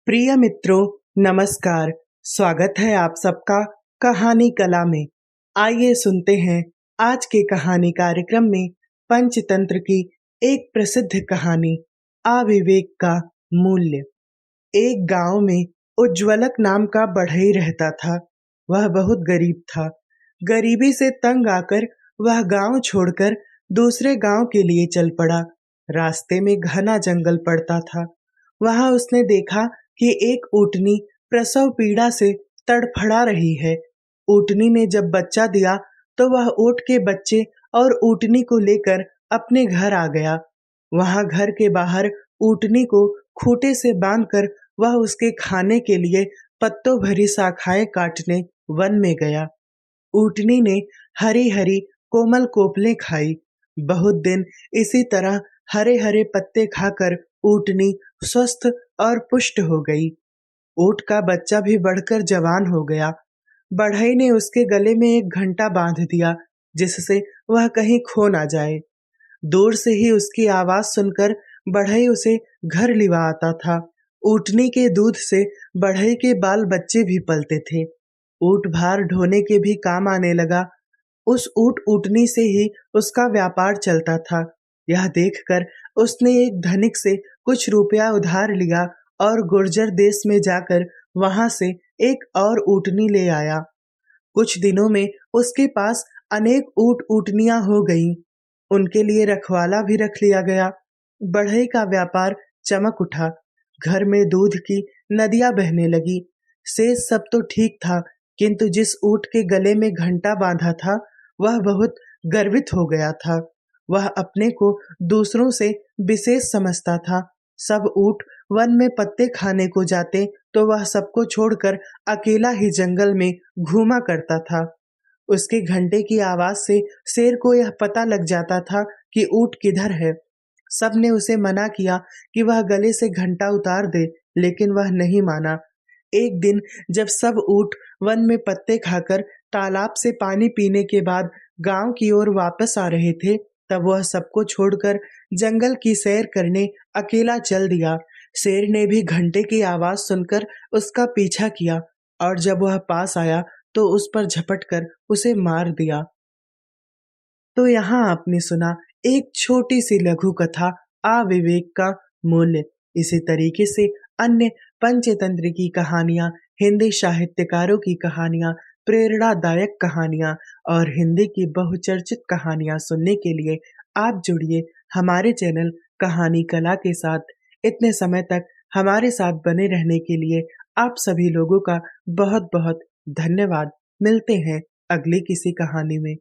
प्रिय मित्रों, नमस्कार। स्वागत है आप सबका कहानी कला में। आइए सुनते हैं आज के कहानी कार्यक्रम में पंचतंत्र की एक प्रसिद्ध कहानी अविवेक का मूल्य। एक गांव में उज्ज्वलक नाम का बढ़ई रहता था। वह बहुत गरीब था। गरीबी से तंग आकर वह गांव छोड़कर दूसरे गांव के लिए चल पड़ा। रास्ते में घना जंगल पड़ता था। वहां उसने देखा कि एक ऊँटनी प्रसव पीड़ा से तड़फड़ा रही है। ऊँटनी ने जब बच्चा दिया तो वह ऊँट के बच्चे और ऊँटनी को लेकर अपने घर आ गया। वहां घर के बाहर ऊँटनी को खूंटे से बांधकर वह उसके खाने के लिए पत्तों भरी शाखाएं काटने वन में गया। ऊँटनी ने हरी-हरी कोमल कोपलें खाई। बहुत दिन इसी तरह हरे-हरे पत्ते खाकर ऊँटनी स्वस्थ और पुष्ट हो गई। ऊँट का बच्चा भी बढ़कर जवान हो गया। बढ़ई ने उसके गले में एक घंटा बांध दिया, जिससे वह कहीं खो ना जाए। दूर से ही उसकी आवाज सुनकर बढ़ई उसे घर लिवा आता था। ऊँटनी के दूध से बढ़ई के बाल बच्चे भी पलते थे। ऊँट भार ढोने के भी काम आने लगा। उस ऊँट ऊँटनी से ही उसका व्यापार चलता था। यह देखकर उसने एक धनिक से कुछ रुपया उधार लिया और गुर्जर देश में जाकर वहां से एक और ऊँटनी ले आया। कुछ दिनों में उसके पास अनेक ऊँट ऊँटनियां हो गईं। उनके लिए रखवाला भी रख लिया गया। बढ़ई का व्यापार चमक उठा। घर में दूध की नदियां बहने लगी। शेष सब तो ठीक था, किंतु जिस ऊँट के गले में घंटा बांधा था, वह बहुत गर्वित हो गया था। वह अपने को दूसरों से विशेष समझता था। सब ऊँट वन में पत्ते खाने को जाते तो वह सबको छोड़कर अकेला ही जंगल में घूमा करता था। उसके घंटे की आवाज से शेर को यह पता लग जाता था कि ऊँट किधर है। सबने उसे मना किया कि वह गले से घंटा उतार दे, लेकिन वह नहीं माना। एक दिन जब सब ऊँट वन में पत्ते खाकर तालाब से पानी पीने के बाद गांव की ओर वापस आ रहे थे, तब वह सबको छोड़कर जंगल की सैर करने अकेला चल दिया। शेर ने भी घंटे की आवाज सुनकर उसका पीछा किया और जब वह पास आया तो उस पर झपटकर उसे मार दिया। तो यहाँ आपने सुना एक छोटी सी लघु कथा अविवेक का मूल्य। इसी तरीके से अन्य पंचतंत्र की कहानियां, हिंदी साहित्यकारों की कहानियां, प्रेरणादायक कहानियां और हिंदी की बहुचर्चित कहानियां सुनने के लिए आप जुड़िए हमारे चैनल कहानी कला के साथ। इतने समय तक हमारे साथ बने रहने के लिए आप सभी लोगों का बहुत बहुत धन्यवाद। मिलते हैं अगली किसी कहानी में।